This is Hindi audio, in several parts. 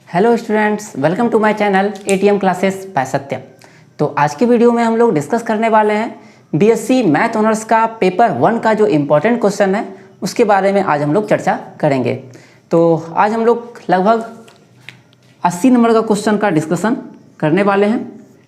Hello students, welcome to my channel ATM classes by Satyam. तो आज की वीडियो में हम लोग डिस्कस करने वाले हैं बीएससी मैथ ऑनर्स का पेपर 1 का जो इम्पोर्टेंट क्वेश्चन है उसके बारे में आज हम लोग चर्चा करेंगे। तो आज हम लोग लगभग 80 नंबर का क्वेश्चन का डिस्कशन करने वाले हैं,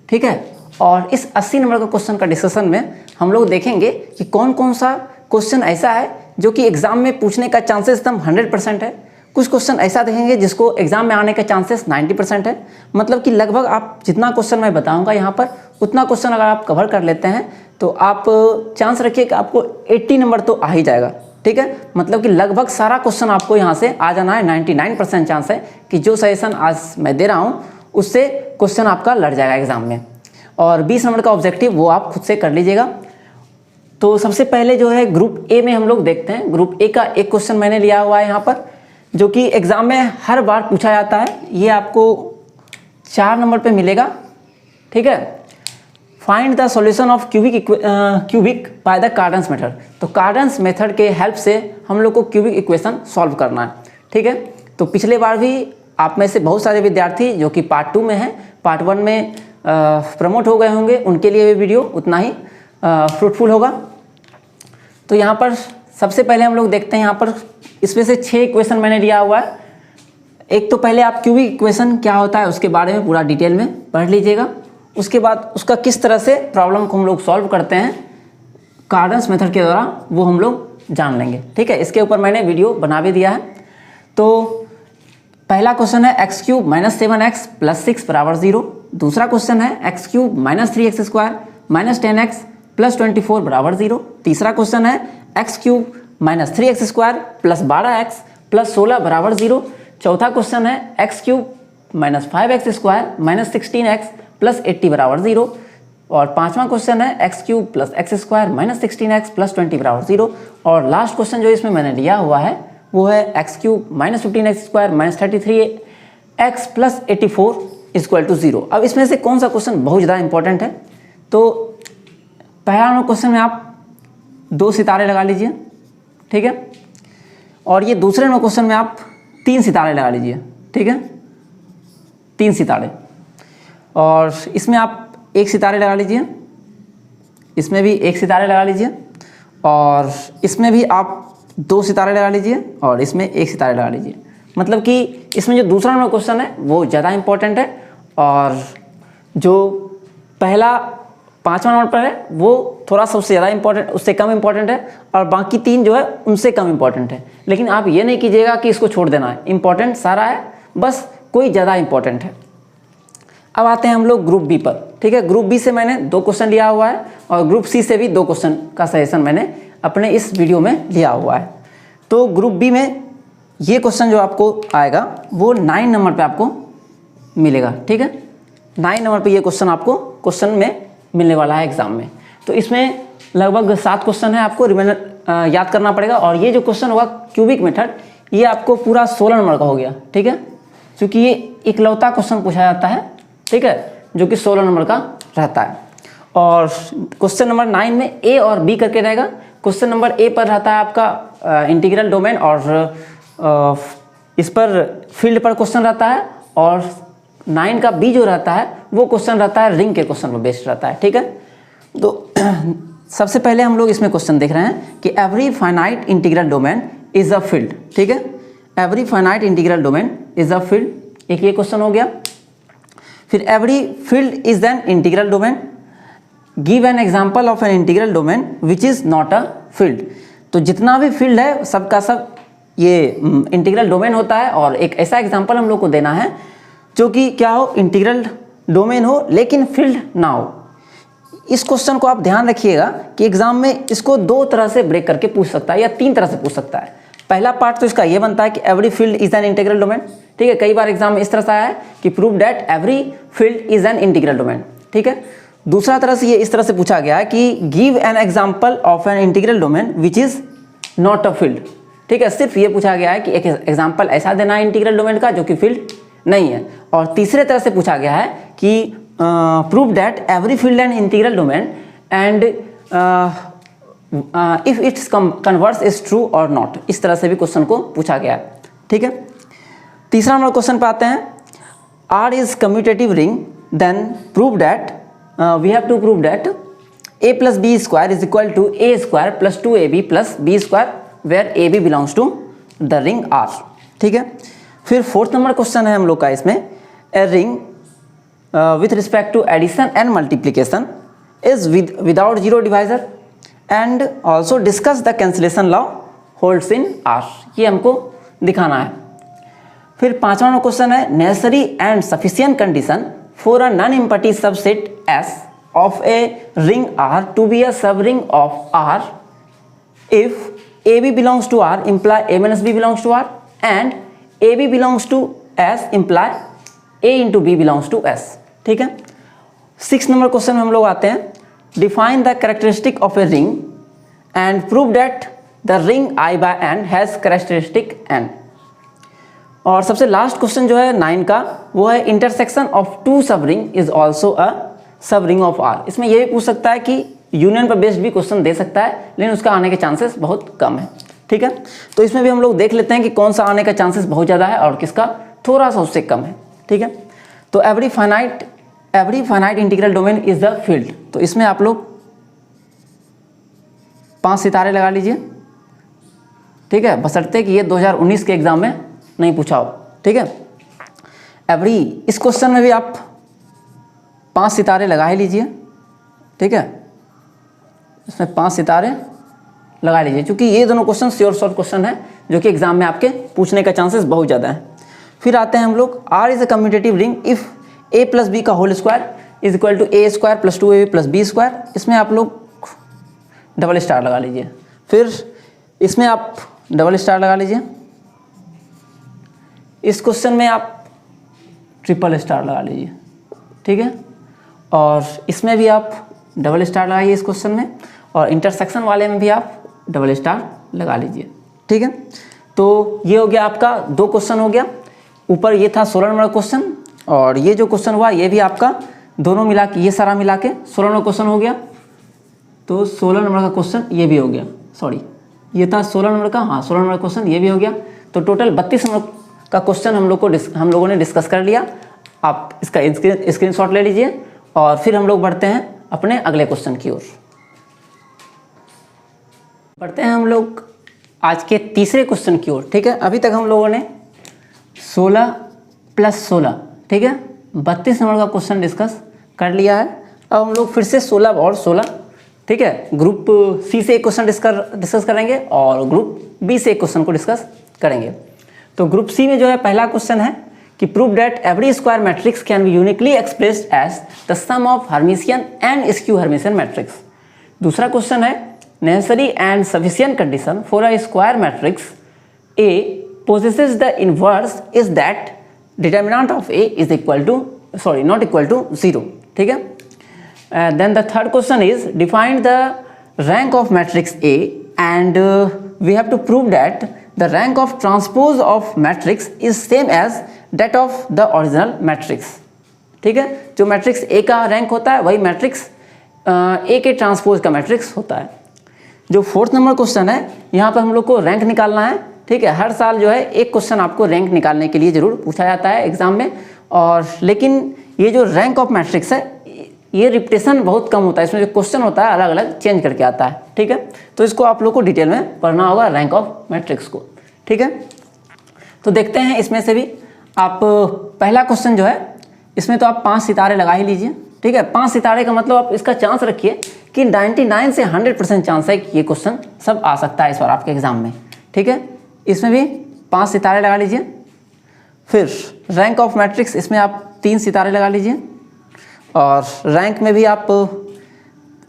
ठीक है। और इस 80 नंबर का क्वेश्चन का डिस्कशन में हम लोग देखेंगे कि कौन कौन सा क्वेश्चन ऐसा है जो कि एग्ज़ाम में पूछने का चांसेस एकदम 100% है। कुछ क्वेश्चन ऐसा देखेंगे जिसको एग्जाम में आने के चांसेस 90% है। मतलब कि लगभग आप जितना क्वेश्चन मैं बताऊंगा यहाँ पर उतना क्वेश्चन अगर आप कवर कर लेते हैं तो आप चांस रखिए कि आपको 80 नंबर तो आ ही जाएगा, ठीक है। मतलब कि लगभग सारा क्वेश्चन आपको यहाँ से आ जाना है। 99% चांस है कि जो सजेशन आज मैं दे रहा हूँ उससे क्वेश्चन आपका लड़ जाएगा एग्जाम में। और 20 नंबर का ऑब्जेक्टिव वो आप खुद से कर लीजिएगा। तो सबसे पहले जो है ग्रुप ए में हम लोग देखते हैं। ग्रुप ए का एक क्वेश्चन मैंने लिया हुआ है यहाँ पर जो कि एग्ज़ाम में हर बार पूछा जाता है। ये आपको 4 नंबर पे मिलेगा, ठीक है। Find the solution of cubic by the Cardan's method. तो कार्डन्स मेथड के हेल्प से हम लोग को क्यूबिक इक्वेशन सॉल्व करना है, ठीक है। तो पिछले बार भी आप में से बहुत सारे विद्यार्थी जो कि पार्ट 2 में हैं, पार्ट 1 में प्रमोट हो गए होंगे, उनके लिए ये वीडियो उतना ही फ्रूटफुल होगा। तो यहाँ पर सबसे पहले हम लोग देखते हैं, यहाँ पर इसमें से 6 इक्वेशन मैंने लिया हुआ है। एक तो पहले आप क्यूबिक इक्वेशन क्या होता है उसके बारे में पूरा डिटेल में पढ़ लीजिएगा। उसके बाद उसका किस तरह से प्रॉब्लम को हम लोग सॉल्व करते हैं कार्डन्स मेथड के द्वारा वो हम लोग जान लेंगे, ठीक है। इसके ऊपर मैंने वीडियो बना भी दिया है। तो पहला क्वेश्चन है x³ - 7x + 6 = 0। दूसरा क्वेश्चन है x³ - 3x² - 10x + 24 = 0। तीसरा क्वेश्चन है x³ - 3x² + 12x + 16 = 0। चौथा क्वेश्चन है x³ - 5x² - 16x + 80 = 0। और पांचवा क्वेश्चन है x³ + x² - 16x + 20 = 0। और लास्ट क्वेश्चन जो इसमें मैंने लिया हुआ है वो है x³ - 15x² - 33x + 84 = 0। अब इसमें से कौन सा क्वेश्चन बहुत ज़्यादा इंपॉर्टेंट है? तो पहला नंबर क्वेश्चन में आप 2 सितारे लगा लीजिए, ठीक है। और ये दूसरे नंबर क्वेश्चन में आप 3 सितारे लगा लीजिए, ठीक है, 3 सितारे। और इसमें आप 1 सितारे लगा लीजिए, इसमें भी 1 सितारे लगा लीजिए, और इसमें भी आप 2 सितारे लगा लीजिए, और इसमें 1 सितारे लगा लीजिए। मतलब कि इसमें जो दूसरा नंबर क्वेश्चन है वो ज़्यादा इंपॉर्टेंट है, और जो पहला 5वां नंबर पर है वो थोड़ा सा उससे ज़्यादा इंपॉर्टेंट, उससे कम इंपॉर्टेंट है, और बाकी 3 जो है उनसे कम इंपॉर्टेंट है। लेकिन आप ये नहीं कीजिएगा कि इसको छोड़ देना है, इंपॉर्टेंट सारा है, बस कोई ज़्यादा इंपॉर्टेंट है। अब आते हैं हम लोग ग्रुप बी पर, ठीक है। ग्रुप बी से मैंने 2 क्वेश्चन लिया हुआ है, और ग्रुप सी से भी 2 क्वेश्चन का सजेशन मैंने अपने इस वीडियो में लिया हुआ है। तो ग्रुप बी में ये क्वेश्चन जो आपको आएगा वो 9 नंबर पर आपको मिलेगा, ठीक है। 9 नंबर पर ये क्वेश्चन आपको क्वेश्चन में मिलने वाला है एग्जाम में। तो इसमें लगभग 7 क्वेश्चन है, आपको रिमाइंडर याद करना पड़ेगा। और ये जो क्वेश्चन होगा क्यूबिक मेथड, ये आपको पूरा 16 नंबर का हो गया, ठीक है, क्योंकि ये इकलौता क्वेश्चन पूछा जाता है, ठीक है, जो कि 16 नंबर का रहता है। और क्वेश्चन नंबर 9 में ए और बी करके रहेगा। क्वेश्चन नंबर ए पर रहता है आपका इंटीग्रल डोमेन, और इस पर फील्ड पर क्वेश्चन रहता है। और 9 का बी जो रहता है वो क्वेश्चन रहता है रिंग के क्वेश्चन पर बेस्ड रहता है, ठीक है। तो सबसे पहले हम लोग इसमें क्वेश्चन देख रहे हैं कि every finite integral domain is a field, ठीक है। Every finite integral domain is a field, एक ये क्वेश्चन हो गया। फिर every field is an integral domain, give an example of an integral domain which is not a field. तो जितना भी फील्ड है सबका सब ये इंटीग्रल डोमेन होता है, और एक ऐसा एग्जाम्पल हम लोग को देना है जो कि क्या हो, इंटीग्रल डोमेन हो लेकिन फील्ड ना हो। इस क्वेश्चन को आप ध्यान रखिएगा कि एग्जाम में इसको 2 तरह से ब्रेक करके पूछ सकता है या 3 तरह से पूछ सकता है। पहला पार्ट तो इसका ये बनता है कि every field is an integral domain, ठीक है। कई बार एग्जाम में इस तरह से आया है कि prove that every field is an integral domain, ठीक है। दूसरा तरह से ये इस तरह से पूछा गया है कि give an example of an integral domain which is not a field, ठीक है। सिर्फ ये पूछा गया है कि एक एग्जाम्पल ऐसा देना है इंटीग्रल डोमेन का जो कि फील्ड नहीं है। और तीसरे तरह से पूछा गया है कि prove that every field and integral domain and if it's converse is true और नॉट। इस तरह से भी क्वेश्चन को पूछा गया है, ठीक है। तीसरा नंबर क्वेश्चन पे आते हैं R is commutative ring, then prove that we have to prove that a plus b square is equal to a square plus 2ab plus b square where ab belongs to the ring R। ठीक है, फिर फोर्थ नंबर क्वेश्चन है हम लोग का इसमें, a ring with respect to addition and multiplication is without zero divisor and also discuss the cancellation law holds in R। ये हमको दिखाना है। फिर पांचवा नंबर क्वेश्चन है, necessary and sufficient condition for a non empty subset S of a ring R to be a subring of R if AB belongs to R imply A minus B belongs to R and AB belongs to S imply A into B belongs to S। ठीक है, 6 नंबर क्वेश्चन में हम लोग आते हैं, define the characteristic of a ring and prove that the ring I by N has characteristic N। और सबसे लास्ट क्वेश्चन जो है 9 का, वो है इंटरसेक्शन ऑफ टू सब रिंग इज ऑल्सो अ सब रिंग ऑफ R। इसमें ये भी पूछ सकता है कि यूनियन पर बेस्ड भी क्वेश्चन दे सकता है, लेकिन उसका आने के चांसेस बहुत कम है। ठीक है, तो इसमें भी हम लोग देख लेते हैं कि कौन सा आने का चांसेस बहुत ज़्यादा है और किसका थोड़ा सा उससे कम है। ठीक है, तो every finite integral domain is the field. तो इसमें आप लोग 5 सितारे लगा लीजिए। ठीक है, बशर्ते कि ये 2019 के एग्जाम में नहीं पूछा हो। ठीक है, इस क्वेश्चन में भी आप 5 सितारे लगा ही लीजिए। ठीक है, इसमें 5 सितारे लगा लीजिए, क्योंकि ये दोनों क्वेश्चन श्योर शॉर्ट क्वेश्चन है जो कि एग्जाम में आपके पूछने का चांसेस बहुत ज़्यादा है। फिर आते हैं हम लोग, R is a commutative ring if A plus B का whole square is equal to A square plus 2AB plus B square. इसमें आप लोग डबल स्टार लगा लीजिए। फिर इसमें आप डबल स्टार लगा लीजिए। इस क्वेश्चन में आप ट्रिपल स्टार लगा लीजिए। ठीक है, और इसमें भी आप डबल स्टार लगाइए इस क्वेश्चन में, और इंटरसेक्शन वाले में भी आप डबल स्टार लगा लीजिए। ठीक है, तो ये हो गया आपका 2 क्वेश्चन हो गया। ऊपर ये था 16 नंबर क्वेश्चन, और ये जो क्वेश्चन हुआ ये भी आपका दोनों मिला के, ये सारा मिला के 16 नंबर क्वेश्चन हो गया। तो 16 नंबर का क्वेश्चन ये भी हो गया, सॉरी ये था 16 नंबर का, हाँ 16 नंबर क्वेश्चन ये भी हो गया। तो टोटल 32 नंबर का क्वेश्चन हम लोगों ने डिस्कस कर लिया। आप इसका स्क्रीनशॉट ले लीजिए और फिर हम लोग बढ़ते हैं अपने अगले क्वेश्चन की ओर। बढ़ते हैं हम लोग आज के तीसरे क्वेश्चन की ओर। ठीक है, अभी तक हम लोगों ने 16 प्लस 16, ठीक है, 32 नंबर का क्वेश्चन डिस्कस कर लिया है। अब हम लोग फिर से 16 और 16, ठीक है, ग्रुप सी से एक क्वेश्चन डिस्कस करेंगे और ग्रुप बी से एक क्वेश्चन को डिस्कस करेंगे। तो ग्रुप सी में जो है पहला क्वेश्चन है कि prove that every square matrix can be uniquely expressed as the sum of Hermitian and skew Hermitian matrix. दूसरा क्वेश्चन है necessary and sufficient condition for a square matrix A possesses the inverse is that determinant of A is not equal to 0। ठीक है, then the third question is define the rank of matrix A and we have to prove that the rank of transpose of matrix is same as that of the original matrix। ठीक है, जो मैट्रिक्स A का रैंक होता है वही मैट्रिक्स A के ट्रांसपोज का मैट्रिक्स होता है। जो 4th नंबर क्वेश्चन है यहाँ पर हम लोग को रैंक निकालना है। ठीक है, हर साल जो है एक क्वेश्चन आपको रैंक निकालने के लिए जरूर पूछा जाता है एग्जाम में, और लेकिन ये जो रैंक ऑफ मैट्रिक्स है ये रिपीटेशन बहुत कम होता है, इसमें जो क्वेश्चन होता है अलग अलग चेंज करके आता है। ठीक है, तो इसको आप लोग को डिटेल में पढ़ना होगा रैंक ऑफ मैट्रिक्स को। ठीक है, तो देखते हैं इसमें से भी आप पहला क्वेश्चन जो है इसमें तो आप 5 सितारे लगा ही लीजिए। ठीक है, 5 सितारे का मतलब आप इसका चांस रखिए कि 99 से 100% चांस है कि ये क्वेश्चन सब आ सकता है इस बार आपके एग्जाम में। ठीक है, इसमें भी 5 सितारे लगा लीजिए। फिर रैंक ऑफ मैट्रिक्स, इसमें आप 3 सितारे लगा लीजिए, और रैंक में भी आप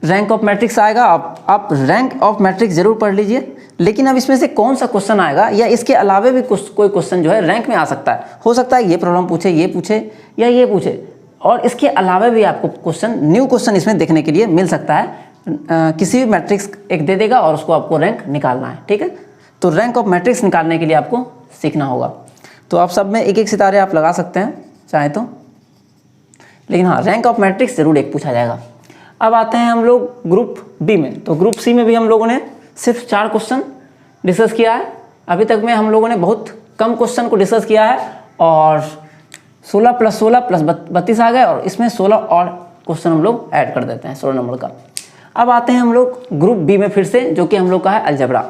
रैंक ऑफ मैट्रिक्स आएगा, आप रैंक ऑफ मैट्रिक्स जरूर पढ़ लीजिए। लेकिन अब इसमें से कौन सा क्वेश्चन आएगा या इसके अलावे भी कोई क्वेश्चन जो है रैंक में आ सकता है। हो सकता है ये प्रॉब्लम पूछे, ये पूछे या ये पूछे, और इसके अलावा भी आपको क्वेश्चन, न्यू क्वेश्चन इसमें देखने के लिए मिल सकता है। किसी भी मैट्रिक्स एक दे देगा और उसको आपको रैंक निकालना है। ठीक है, तो रैंक ऑफ मैट्रिक्स निकालने के लिए आपको सीखना होगा। तो आप सब में एक एक सितारे आप लगा सकते हैं चाहे तो, लेकिन हाँ रैंक ऑफ मैट्रिक्स जरूर एक पूछा जाएगा। अब आते हैं हम लोग ग्रुप बी में। तो ग्रुप सी में भी हम लोगों ने सिर्फ 4 क्वेश्चन डिस्कस किया है। अभी तक में हम लोगों ने बहुत कम क्वेश्चन को डिस्कस किया है, और 16 + 16 + 32 आ गए और इसमें 16 और क्वेश्चन हम लोग ऐड कर देते हैं 16 नंबर का। अब आते हैं हम लोग ग्रुप बी में फिर से, जो कि हम लोग का है अलजेब्रा।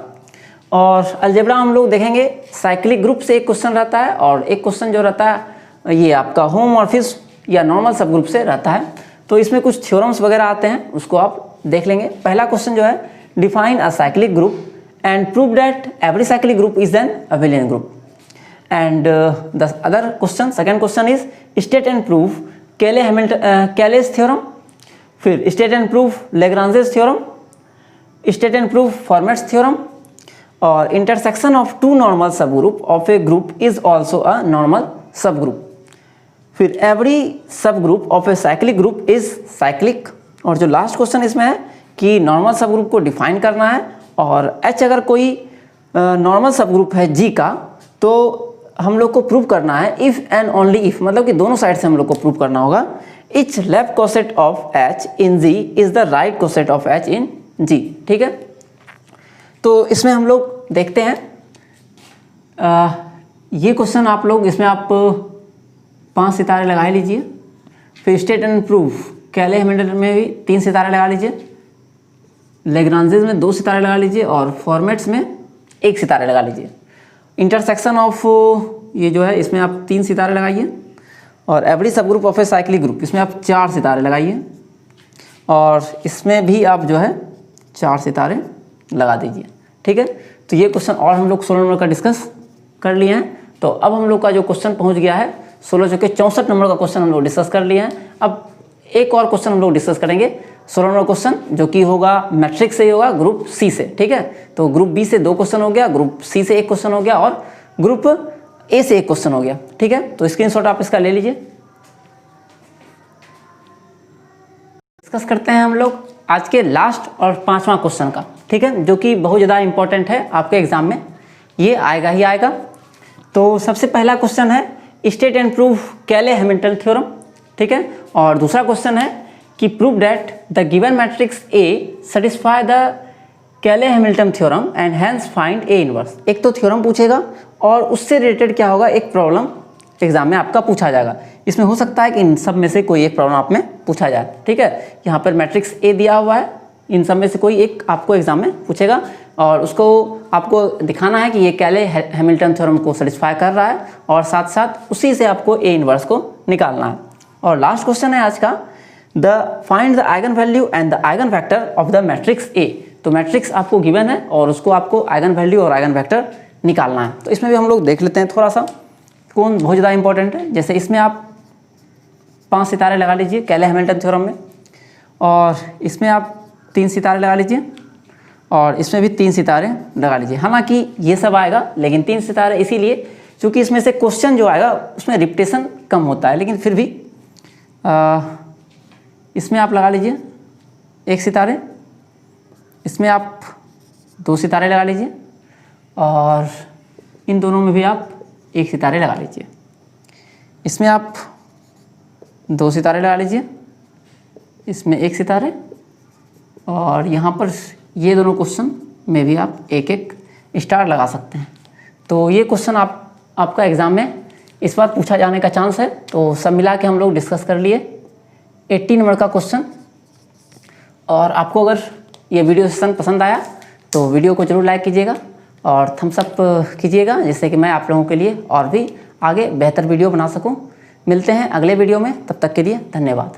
और अलजेब्रा हम लोग देखेंगे साइक्लिक ग्रुप से एक क्वेश्चन रहता है और एक क्वेश्चन जो रहता है ये आपका होमोमॉर्फिज्म या नॉर्मल सब ग्रुप से रहता है। तो इसमें कुछ थ्योरम्स वगैरह आते हैं, उसको आप देख लेंगे। पहला क्वेश्चन जो है, define a cyclic group and prove that every cyclic group is an abelian group. And the other question, second question is state and prove Cayley's theorem, फिर state and prove Lagrange's theorem, state and prove Fermat's theorem, और intersection of two normal subgroup of a group is also a normal subgroup. फिर every subgroup of a cyclic group is cyclic. और जो लास्ट क्वेश्चन इसमें है कि नॉर्मल सब ग्रुप को डिफाइन करना है, और एच अगर कोई नॉर्मल सब ग्रुप है जी का, तो हम लोग को प्रूव करना है इफ एंड ओनली इफ, मतलब कि दोनों साइड से हम लोग को प्रूव करना होगा each left coset of H in G is the right coset of H in G. ठीक है, तो इसमें हम लोग देखते हैं ये क्वेश्चन आप लोग इसमें आप 5 सितारे लगा लीजिए। फिर state and prove Cayley Hamilton में भी 3 सितारे लगा लीजिए, लेग्रांजेस में 2 सितारे लगा लीजिए और फॉर्मेट्स में 1 सितारे लगा लीजिए। इंटरसेक्शन ऑफ ये जो है इसमें आप 3 सितारे लगाइए, और every subgroup of a cyclic group इसमें आप 4 सितारे लगाइए, और इसमें भी आप जो है 4 सितारे लगा दीजिए। ठीक है, तो ये क्वेश्चन और हम लोग 16 नंबर का डिस्कस कर लिए हैं। तो अब हम लोग का जो क्वेश्चन पहुंच गया है 16 जो कि 64 नंबर का क्वेश्चन हम लोग डिस्कस कर लिए हैं। अब एक और क्वेश्चन हम लोग डिस्कस करेंगे 16 नंबर क्वेश्चन, जो कि होगा मैट्रिक्स से ही होगा, ग्रुप सी से। ठीक है, तो ग्रुप बी से 2 क्वेश्चन हो गया, ग्रुप सी से 1 क्वेश्चन हो गया, और ग्रुप ए से 1 क्वेश्चन हो गया। ठीक है, तो स्क्रीनशॉट आप इसका ले लीजिए। डिस्कस करते हैं हम लोग आज के लास्ट और 5वां क्वेश्चन का। ठीक है, जो कि बहुत ज़्यादा इंपॉर्टेंट है आपके एग्जाम में, ये आएगा ही आएगा। तो सबसे पहला क्वेश्चन है state and prove Cayley Hamilton theorem. ठीक है, और दूसरा क्वेश्चन है कि prove that the given matrix A satisfy the Cayley Hamilton theorem and hence find A inverse. एक तो थ्योरम पूछेगा और उससे रिलेटेड क्या होगा, एक प्रॉब्लम एग्जाम में आपका पूछा जाएगा। इसमें हो सकता है कि इन सब में से कोई एक प्रॉब्लम आप में पूछा जाए। ठीक है, यहाँ पर मैट्रिक्स ए दिया हुआ है, इन सब में से कोई एक आपको एग्जाम में पूछेगा, और उसको आपको दिखाना है कि ये कैले हैमिल्टन थ्योरम को सेटिस्फाई कर रहा है, और साथ साथ उसी से आपको ए इनवर्स को निकालना है। और लास्ट क्वेश्चन है आज का, the find the eigen value and the eigen vector of the matrix A. तो मैट्रिक्स आपको गिवन है और उसको आपको आइगन वैल्यू और आइगन वेक्टर निकालना है। तो इसमें भी हम लोग देख लेते हैं थोड़ा सा कौन बहुत ज़्यादा इंपॉर्टेंट है। जैसे इसमें आप 5 सितारे लगा लीजिए कैले हैमिल्टन थ्योरम में, और इसमें आप 3 सितारे लगा लीजिए, और इसमें भी 3 सितारे लगा लीजिए। हालांकि ये सब आएगा, लेकिन 3 सितारे इसीलिए क्योंकि इसमें से क्वेश्चन जो आएगा उसमें रिपीटेशन कम होता है, लेकिन फिर भी इसमें आप लगा लीजिए 1 सितारे, इसमें आप 2 सितारे लगा लीजिए, और इन दोनों में भी आप 1 सितारे लगा लीजिए। इसमें आप 2 सितारे लगा लीजिए, इसमें 1 सितारे, और यहाँ पर ये दोनों क्वेश्चन में भी आप 1-1 स्टार लगा सकते हैं। तो ये क्वेश्चन आपका एग्ज़ाम में इस बार पूछा जाने का चांस है। तो सब मिला के हम लोग डिस्कस कर लिए 80 नंबर का क्वेश्चन। और आपको अगर ये वीडियो सेशन पसंद आया तो वीडियो को जरूर लाइक कीजिएगा और थम्स अप कीजिएगा, जिससे कि मैं आप लोगों के लिए और भी आगे बेहतर वीडियो बना सकूं। मिलते हैं अगले वीडियो में, तब तक के लिए धन्यवाद।